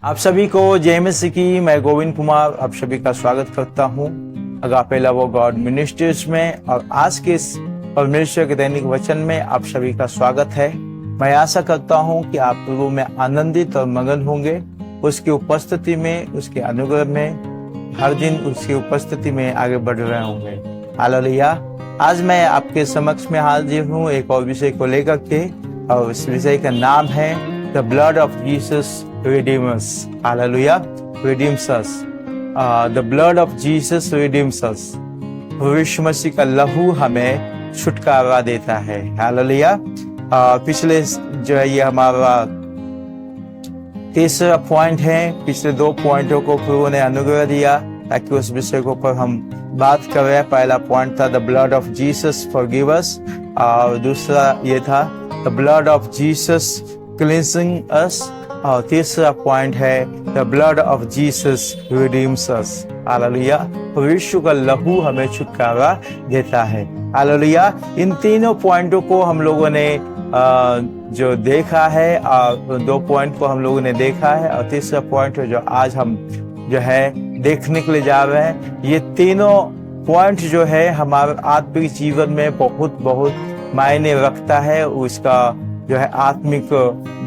आप सभी को जय मसीह की। मैं गोविंद कुमार आप सभी का स्वागत करता हूं agape love of God ministries में। और आज के इस परमेश्वर के दैनिक वचन में आप सभी का स्वागत है। मैं आशा करता हूं कि आप प्रभु में आनंदित और मगन होंगे, उसकी उपस्थिति में, उसके अनुग्रह में, हर दिन उसकी उपस्थिति में आगे बढ़ रहे होंगे। हालेलुया। आज मैं आपके समक्ष में हाजिर हूँ एक और विषय को लेकर के, और इस विषय का नाम है the blood of Jesus redeems us. Hallelujah. Redeems us. The blood of Jesus redeems us. यीशु मसीह का लहू हमें छुटकारा देता है। हालेलुया। पिछले जो है ये हमारा तीसरा पॉइंट है। पिछले 2 पॉइंटों को प्रभु ने अनुग्रह दिया ताकि उस विषय के ऊपर हम बात करें। पहला पॉइंट था the blood of Jesus forgive us, और दूसरा ये था the blood of Jesus cleansing us, और तीसरा पॉइंट है the blood of Jesus redeems us. Hallelujah. यीशु का लहू हमें छुटकारा देता है। हालेलुया। इन तीनों पॉइंटों को हम लोगों ने जो देखा है, और 2 पॉइंट को हम लोगों ने देखा है, और तीसरा पॉइंट जो आज हम जो है देखने के लिए जा रहे हैं। ये तीनों पॉइंट जो है हमारे आत्मिक जीवन में बहुत मायने रखता है। उसका जो है आत्मिक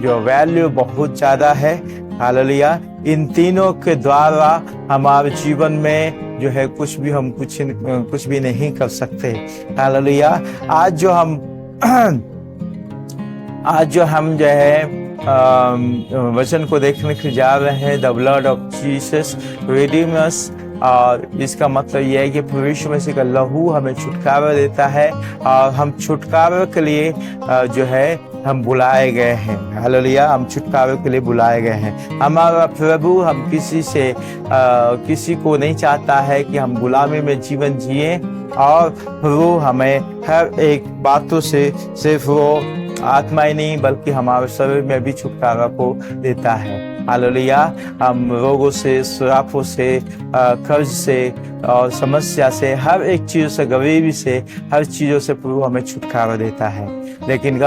जो वैल्यू बहुत ज्यादा है। हालेलुया। इन तीनों के द्वारा हमारे जीवन में जो है कुछ भी नहीं कर सकते। हालेलुया। आज जो हम जो है वचन को देखने के जा रहे हैं the blood of Jesus redeems us, और इसका मतलब यह है कि यीशु मसीह का लहू हमें छुटकारा देता है, और हम छुटकारा के लिए जो है हम बुलाए गए हैं। हालेलुया। हम छुटकारे के लिए बुलाए गए हैं। हमारा प्रभु हम किसी को नहीं चाहता है कि हम गुलामी में जीवन जिए, और वो हमें हर एक बातों से सिर्फ वो आत्मा ही नहीं बल्कि हमारे शरीर में भी छुटकारा को देता है। हालेलुया। हम रोगों से, श्रापों से, कर्ज से और समस्या से, हर एक चीज से, गरीबी से, हर चीजों से प्रभु हमें छुटकारा देता है। लेकिन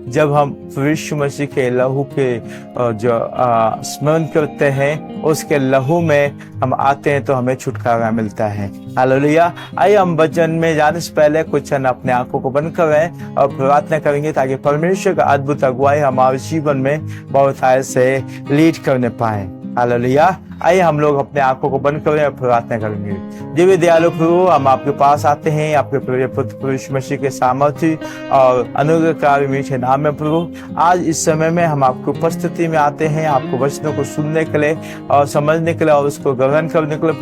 जब हम यीशु मसीह के लहू के जो स्मरण करते हैं, उसके लहू में हम आते हैं तो हमें छुटकारा मिलता है। हालेलुया। आइए हम वचन में जाने से पहले कुछ अपने आंखों को बंद करें और प्रार्थना करेंगे ताकि परमेश्वर का अद्भुत अगुवाई हमारे जीवन में बहुत ऐसे लीड करने पाए। हालेलुया। आइए हम लोग अपने आंखों को बंद करें और प्रार्थना करेंगे। दिव्य दयालु प्रभु, हम आपके पास आते हैं आपके प्रिय पुत्र यीशु मसीह के सामर्थ्य और अनुग्रहकारी मीठे नाम में प्रभु। आज इस समय में हम आपकी उपस्थिति में आते हैं आपको वचनों को सुनने के लिए और समझने के लिए और उसको ग्रहण करने के लिए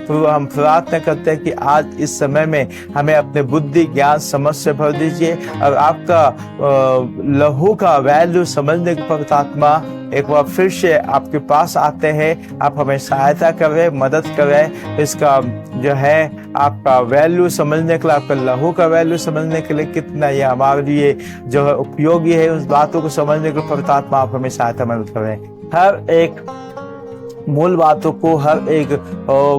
प्रभु हम प्रार्थना करते हैं कि आज इस समय में हमें अपने बुद्धि, ज्ञान, समझ से भर दीजिए, और आपका लहू का वैल्यू समझने के पवित्र आत्मा एक बार फिर से आपके पास आते हैं। आप हमें सहायता करें, मदद करें। इसका जो है आपका वैल्यू समझने के लिए, आपका लहू का वैल्यू समझने के लिए कितना ये हमारे लिए जो है उपयोगी है, उस बातों को समझने के लिए पवित्र आत्मा आप हमें सहायता मदद करें। हर एक मूल बातों को, हर एक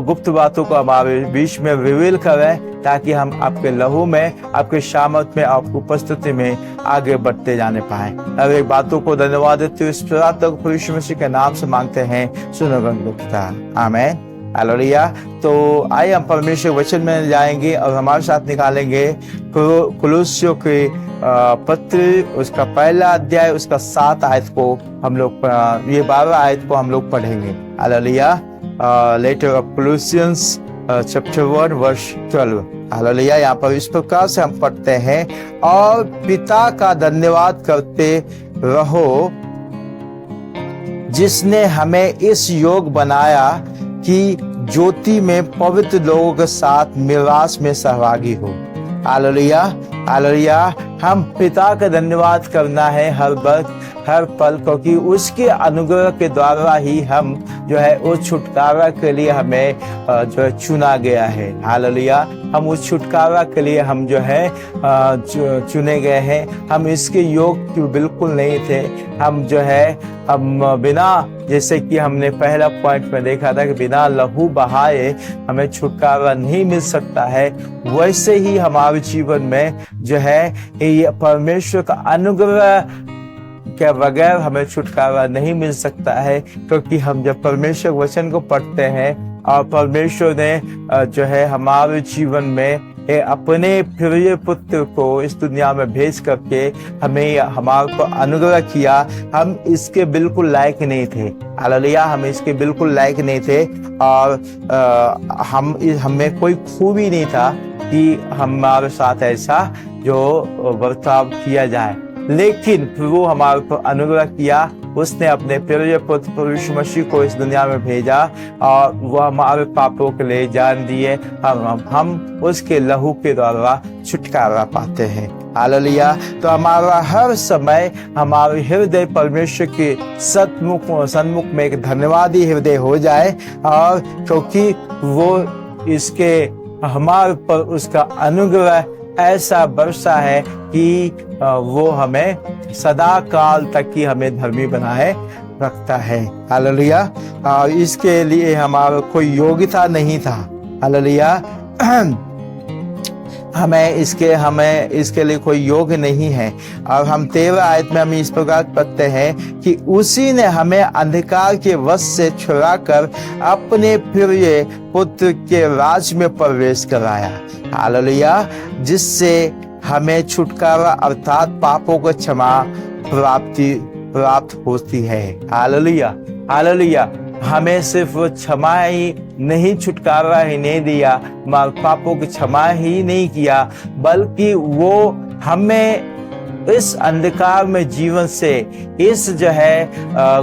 गुप्त बातों को हमारे बीच में रिवील करें, ताकि हम आपके लहू में, आपके शामत में, आपकी उपस्थिति में आगे बढ़ते जाने पाए। हर एक बातों को धन्यवाद देते हुए इस प्रार्थना को यीशु मसीह के नाम से मांगते हैं, सुनो पिता, आमीन। हालेलुया। तो आइए हम परमेश्वर वचन में जाएंगे और हमारे साथ निकालेंगे कुलुस्सियों के पत्र, उसका पहला अध्याय, उसका 7 आयत को हम लोग, ये 12 आयत को हम लोग पढ़ेंगे। Hallelujah. Letter of Colossians chapter 1 verse 12। Hallelujah. यहाँ पर इस प्रकार से हम पढ़ते हैं, और पिता का धन्यवाद करते रहो जिसने हमें इस योग बनाया कि ज्योति में पवित्र लोगों के साथ मिरास में सहभागी हो। हालेलुया। हालेलुया। हम पिता का धन्यवाद करना है हर वक्त, हर पल, क्योंकि उसके अनुग्रह के द्वारा ही हम जो है उस छुटकारा के लिए हमें जो है चुना गया है। हालेलुया। हम उस छुटकारा के लिए हम जो है चुने गए हैं। हम इसके योग बिल्कुल नहीं थे। हम जो है हम बिना, जैसे कि हमने पहला पॉइंट में देखा था कि बिना लहू बहाए हमें छुटकारा नहीं मिल सकता है, वैसे ही हमारे जीवन में जो है ये परमेश्वर का अनुग्रह के बगैर हमें छुटकारा नहीं मिल सकता है, क्योंकि हम जब परमेश्वर वचन को पढ़ते हैं और परमेश्वर ने जो है हमारे जीवन में अपने प्रिय पुत्र को इस दुनिया में भेज करके हमें हमारे को अनुग्रह किया। हम इसके बिल्कुल लायक नहीं थे, हालेलुया, हम इसके बिल्कुल लायक नहीं थे और हमें कोई खूबी नहीं था कि हमारे साथ ऐसा जो बर्ताव किया जाए, लेकिन प्रभु हमारे पर अनुग्रह किया। उसने अपने प्रिय पुत्र यीशु मसीह को इस दुनिया में भेजा और वह हमारे पापों के लिए जान दिए। हम उसके लहू के द्वारा छुटकारा पाते हैं, हालेलुया। तो हमारा हर समय हमारे हृदय परमेश्वर के सन्मुख में एक धन्यवादी हृदय हो जाए, और क्योंकि वो इसके हमारे पर उसका अनुग्रह ऐसा बरसा है कि वो हमें सदा काल तक की हमें धर्मी बनाए रखता है, हालेलुया। और इसके लिए हमारा कोई योग्यता नहीं था, हालेलुया। हमें इसके लिए कोई योग्य नहीं है। और हम 13 आयत में हम इस प्रकार पढ़ते हैं कि उसी ने हमें अंधकार के वश से छुड़ाकर अपने प्रिय पुत्र के राज में प्रवेश कराया, हालेलुया, जिससे हमें छुटकारा अर्थात पापों को क्षमा प्राप्त होती है, हालेलुया, हालेलुया। हमें सिर्फ क्षमा ही नहीं, छुटकारा ही नहीं दिया, पापों की क्षमा ही नहीं किया, बल्कि वो हमें इस अंधकार में जीवन से, इस जो है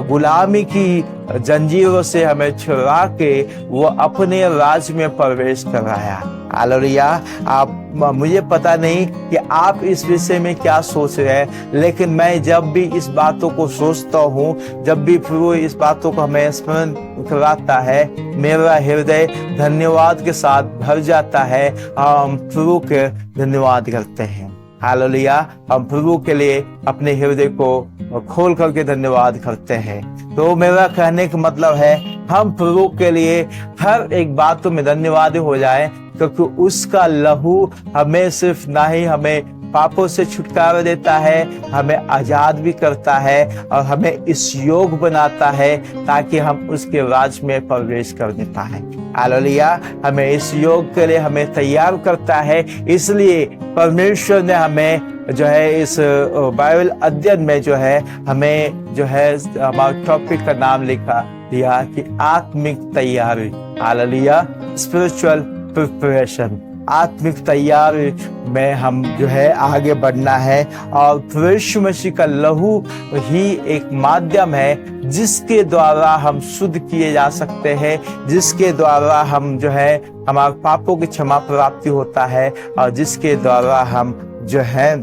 गुलामी की जंजीरों से हमें छुड़ा के वो अपने राज में प्रवेश कराया, हालेलुया। आप मुझे पता नहीं कि आप इस विषय में क्या सोच रहे हैं, लेकिन मैं जब भी इस बातों को सोचता हूँ, जब भी प्रभु इस बातों को हमें स्मरण कराता है, मेरा हृदय धन्यवाद के साथ भर जाता है। हम प्रभु के धन्यवाद करते हैं, हालेलुया। हम प्रभु के लिए अपने हृदय को खोल करके धन्यवाद करते हैं। तो मेरा कहने का मतलब है हम प्रभु के लिए हर एक बातों में धन्यवाद हो जाए, क्योंकि उसका लहू हमें सिर्फ ना ही हमें पापों से छुटकारा देता है, हमें आजाद भी करता है और हमें इस योग बनाता है ताकि हम उसके राज में प्रवेश कर देता है, हालेलुया। हमें इस योग के लिए हमें तैयार करता है। इसलिए परमेश्वर ने हमें जो है इस बाइबल अध्ययन में जो है हमें जो है हमारे टॉपिक का नाम लिखा दिया कि आत्मिक तैयारी, हालेलुया, स्पिरिचुअल प्रिपरेशन। आत्मिक तैयारी में हम जो है आगे बढ़ना है, और यीशु मसीह का लहू ही एक माध्यम है जिसके द्वारा हम शुद्ध किए जा सकते हैं, जिसके द्वारा हम जो है हमारे पापों की क्षमा प्राप्ति होता है, और जिसके द्वारा हम जो है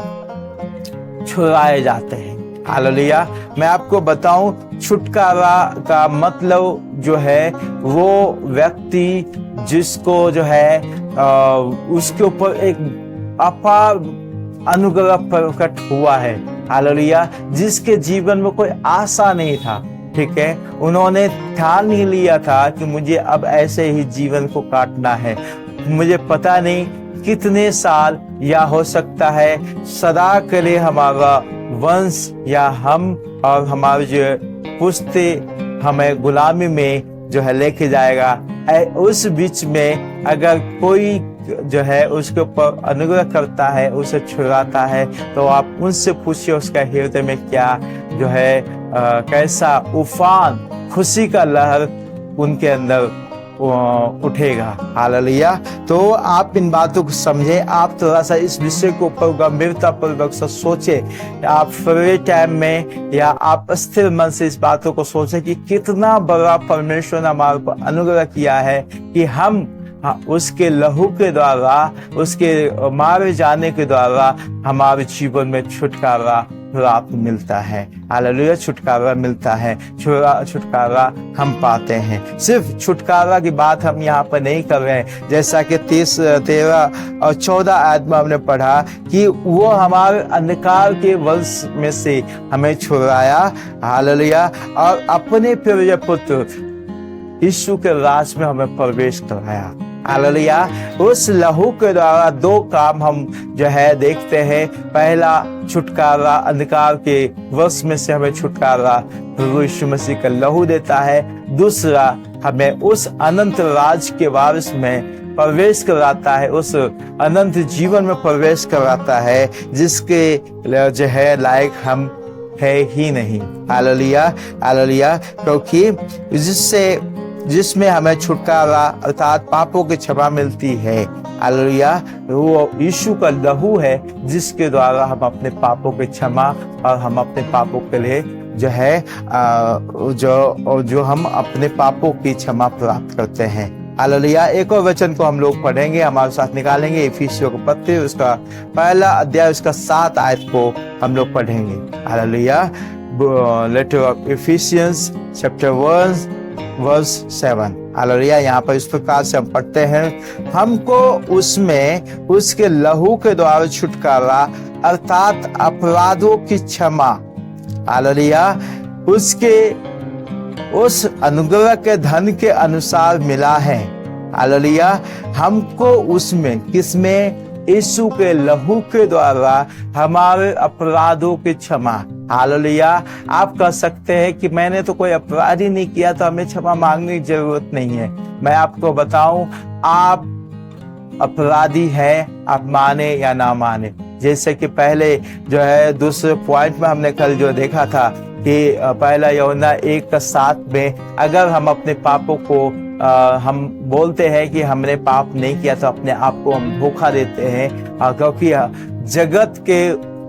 छुड़ाए जाते हैं, हालेलुया। मैं आपको बताऊं, छुटकारा का मतलब जो है वो व्यक्ति जिसको जो है उसके ऊपर एक अपार अनुग्रह प्रकट हुआ है, हालेलुया, जिसके जीवन में कोई आशा नहीं था, ठीक है। उन्होंने ठान नहीं लिया था कि मुझे अब ऐसे ही जीवन को काटना है, मुझे पता नहीं कितने साल या हो सकता है सदा के लिए हमारा वंश या हम और हमारे जो पुश्ते हमें गुलामी में जो है लेके जाएगा। उस बीच में अगर कोई जो है उसके ऊपर अनुग्रह करता है, उसे छुड़ाता है, तो आप उनसे पूछिए उसका हृदय में क्या जो है कैसा उफान, खुशी का लहर उनके अंदर उठेगा, हालेलुया। तो आप इन बातों को समझे, आप थोड़ा सा इस विषय को ऊपर गंभीरता पूर्वक से सोचे। आप फ्री टाइम में या आप स्थिर मन से इस बातों को सोचे कि कितना बड़ा परमेश्वर ने हमारे को अनुग्रह किया है कि हम उसके लहू के द्वारा, उसके मारे जाने के द्वारा हमारे जीवन में छुटकारा प्राप्त मिलता है, हालेलुया, छुटकारा मिलता है, छुटकारा हम पाते हैं। सिर्फ छुटकारा की बात हम यहाँ पर नहीं कर रहे हैं, जैसा कि 13 और 14 आयत में हमने पढ़ा कि वो हमारे अंधकार के वंश में से हमें छुड़ाया, हालेलुया, और अपने प्रिय पुत्र यीशु के राज में हमें प्रवेश कराया, हालेलुया। उस लहू के द्वारा दो काम हम जो है देखते हैं। पहला, छुटकारा, अंधकार के वश में से हमें छुटकारा प्रभु यीशु मसीह का लहू देता है। दूसरा, हमें उस अनंत राज के वारिस में प्रवेश कराता है, उस अनंत जीवन में प्रवेश कराता है जिसके जो है लायक हम है ही नहीं। Hallelujah, hallelujah. क्योंकि जिसमें हमें छुटकारा अर्थात पापों की क्षमा मिलती है। हालेलुया। वो यीशु का लहू है जिसके द्वारा हम अपने पापों की क्षमा और हम अपने पापों के लिए जो है जो हम अपने पापों की क्षमा प्राप्त करते हैं। हालेलुया। एक और वचन को हम लोग पढ़ेंगे, हमारे साथ निकालेंगे। इफिसियों के पत्र उसका पहला अध्याय उसका 7 आयत को हम लोग पढ़ेंगे। Hallelujah. Letter of Ephesians chapter 1 verse 7। Hallelujah. यहाँ पर इस प्रकार से हम पढ़ते हैं, हमको उसमें उसके लहू के द्वारा छुटकारा अर्थात अपराधों की क्षमा, हालेलुया, उसके उस अनुग्रह के धन के अनुसार मिला है। हालेलुया। हमको उसमें, किसमें? यीशु के लहू के द्वारा हमारे अपराधों की क्षमा। हालेलुया। आप कह सकते हैं कि मैंने तो कोई अपराध ही नहीं किया तो हमें क्षमा मांगने की जरूरत नहीं है। मैं आपको बताऊं, आप अपराधी हैं, आप माने या ना माने। जैसे कि पहले जो है दूसरे पॉइंट में हमने कल जो देखा था कि पहला यूहन्ना 1:7 में अगर हम अपने पापों को हम बोलते हैं कि हमने पाप नहीं किया तो अपने आप को हम धोखा देते हैं। क्योंकि जगत के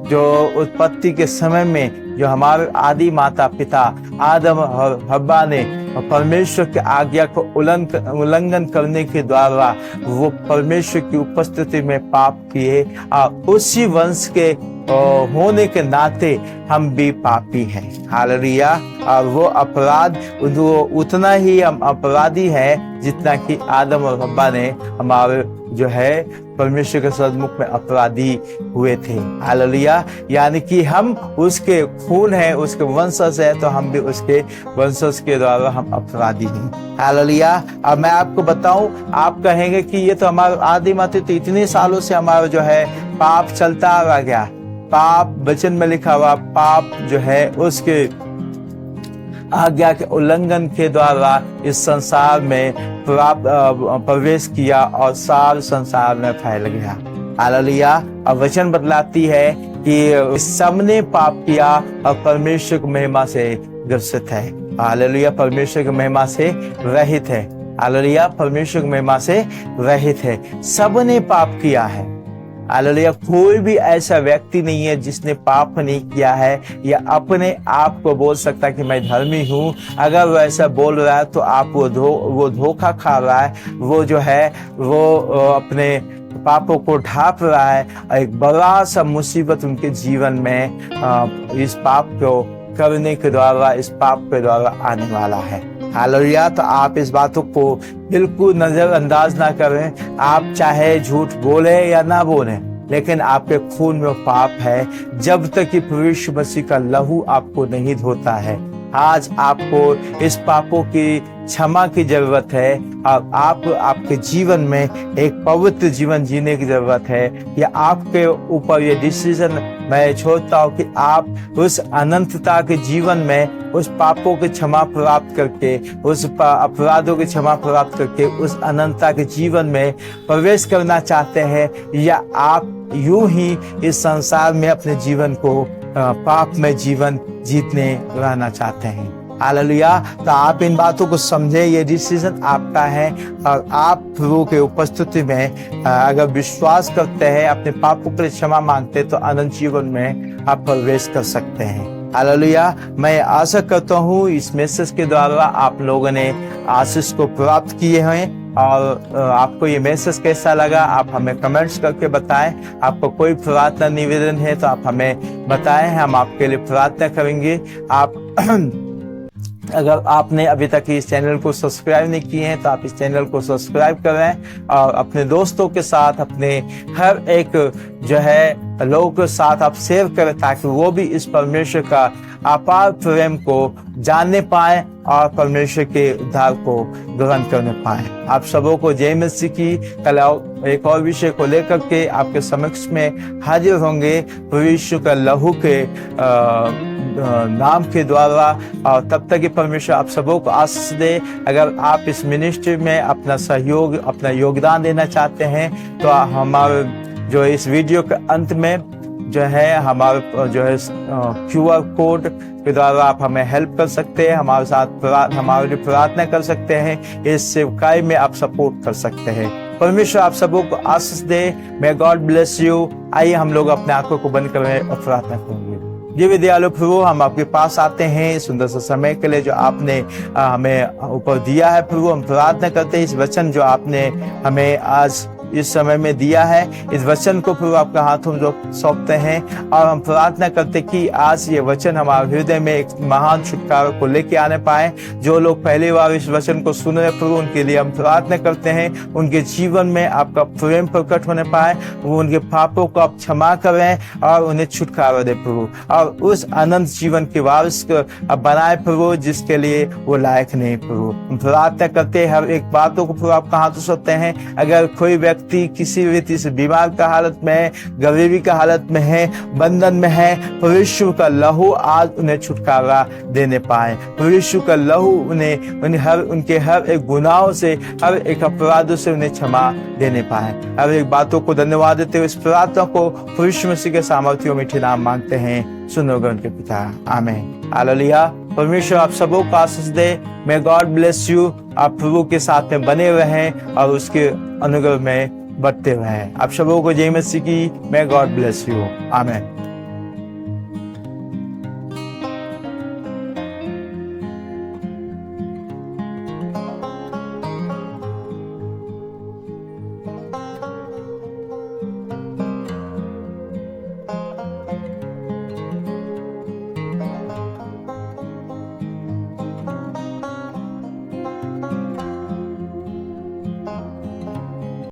जो उत्पत्ति के समय में जो हमारे आदि माता पिता आदम और हव्वा ने परमेश्वर की आज्ञा को उल्लंघन करने के द्वारा वो परमेश्वर की उपस्थिति में पाप किए, उसी वंश के होने के नाते हम भी पापी हैं। हालेलुया। और वो अपराध उतना ही हम अपराधी हैं जितना कि आदम और हव्वा ने हमारे जो है परमेश्वर के सन्मुख में अपराधी हुए थे। हालेलुया। यानी कि हम उसके खून है, उसके वंशज है, तो हम भी उसके वंशज के द्वारा हम अपराधी हैं। हालेलुया। अब मैं आपको बताऊं, आप कहेंगे कि ये तो हमारे आदि माते तो इतने सालों से हमारा जो है पाप चलता आ गया। पाप वचन में लिखा हुआ पाप जो है उसके आज्ञा के उल्लंघन के द्वारा इस संसार में प्रवेश किया और सारे संसार में फैल गया। हालेलुया। अब वचन बतलाती है कि सबने पाप किया और परमेश्वर की महिमा से ग्रसित है। हालेलुया। परमेश्वर की महिमा से रहित है। हालेलुया। परमेश्वर की महिमा से रहित है। सबने पाप किया है। हालेलुया। कोई भी ऐसा व्यक्ति नहीं है जिसने पाप नहीं किया है या अपने आप को बोल सकता है कि मैं धर्मी हूँ। अगर वो ऐसा बोल रहा है तो आप वो धोखा खा रहा है। वो जो है वो अपने पापों को ढांप रहा है। एक बड़ा सा मुसीबत उनके जीवन में इस पाप को करने के द्वारा, इस पाप के द्वारा आने वाला है। हालेलुया। तो आप इस बातों को बिल्कुल नजरअंदाज ना करें। आप चाहे झूठ बोले या ना बोले, लेकिन आपके खून में पाप है जब तक कि प्रभु यीशु मसीह का लहू आपको नहीं धोता है। आज आपको इस पापों की क्षमा की जरूरत है और आपके जीवन में एक पवित्र जीवन जीने की जरूरत है। या आपके ऊपर ये डिसीजन मैं छोड़ता हूँ कि आप उस अनंतता के जीवन में उस पापों की क्षमा प्राप्त करके, उस अपराधों की क्षमा प्राप्त करके उस अनंतता के जीवन में प्रवेश करना चाहते हैं, या आप यूं ही इस संसार में अपने जीवन को पाप में जीवन जीतने रहना चाहते हैं। हालेलुया। तो आप इन बातों को समझे, ये डिसीजन आपका है और आप प्रभु के उपस्थिति में अगर विश्वास करते हैं, अपने पापों के लिए क्षमा मांगते हैं, तो अनंत जीवन में आप प्रवेश कर सकते हैं। हालेलुया। मैं आशा करता हूँ इस मैसेज के द्वारा आप लोगों ने आशीष को प्राप्त किए हैं। और आपको ये मैसेज कैसा लगा आप हमें कमेंट्स करके बताएं। आपको कोई प्रार्थना निवेदन है तो आप हमें बताएं, हम आपके लिए प्रार्थना करेंगे। आप अगर आपने अभी तक इस चैनल को सब्सक्राइब नहीं किए हैं तो आप इस चैनल को सब्सक्राइब करें और अपने दोस्तों के साथ, अपने हर एक जो है लोगों के साथ आप शेयर करें, ताकि वो भी इस परमेश्वर का अपार प्रेम को जानने पाए और परमेश्वर के उद्धार को ग्रहण करने पाए। आप सबों को जय मसीह की। कल एक और विषय को लेकर के आपके समक्ष में हाजिर होंगे परमेश्वर का लहू के नाम के द्वारा। और तब तक परमेश्वर आप सबों को आशीष दे। अगर आप इस मिनिस्ट्री में अपना सहयोग, अपना योगदान देना चाहते हैं तो हमारे जो इस वीडियो के अंत में जो है हमारे जो है QR कोड के द्वारा आप हमें हेल्प कर सकते हैं, हमारे साथ हमारे लिए प्रार्थना कर सकते हैं, इस सेवकाई में आप सपोर्ट कर सकते हैं। परमेश्वर आप सबों को आशीष दे। May God bless you. आइए हम लोग अपने आंखों को बंद करें और प्रार्थना करेंगे। ये दयालु प्रभु, हम आपके पास आते हैं सुंदर सा समय के लिए जो आपने हमें ऊपर दिया है। प्रभु हम प्रार्थना करते हैं इस वचन जो आपने हमें आज इस समय में दिया है, इस वचन को प्रभु आपके हाथों में जो सौंपते हैं और हम प्रार्थना करते कि आज ये वचन हमारे हृदय में एक महान छुटकारा को लेके आने पाए। जो लोग पहली बार इस वचन को सुन रहे प्रभु, उनके लिए हम प्रार्थना करते हैं, उनके जीवन में आपका प्रेम प्रकट होने पाए, वो उनके पापों को आप क्षमा करें और उन्हें छुटकारा दे प्रभु, और उस अनंत जीवन के वारिस को बनाए प्रभु जिसके लिए वो लायक नहीं प्रभु। हम प्रार्थना करते हैं हर एक बातों को प्रभु आपका हाथ सकते हैं। अगर कोई व्यक्ति किसी रीति से बीमार का हालत में है, गरीबी का हालत में है, बंधन में है, परमेश्वर का लहू आज उन्हें छुटकारा देने पाए। परमेश्वर का लहू उनके हर एक गुनाहों से, हर एक अपराधों से उन्हें क्षमा देने पाए। हर एक बातों को धन्यवाद देते हुए इस प्रार्थना को परमेश्वर मसीह के सामर्थ्य और मीठे नाम मांगते हैं, सुनोगे उनके पिता, आमीन। हालेलुया। परमेश्वर आप सबों को आशीष दे। May God bless you. आप प्रभु के साथ में बने रहें और उसके अनुग्रह में बढ़ते रहें। आप सबों को जय मसीह की। मे गॉड ब्लेस यू। आमीन।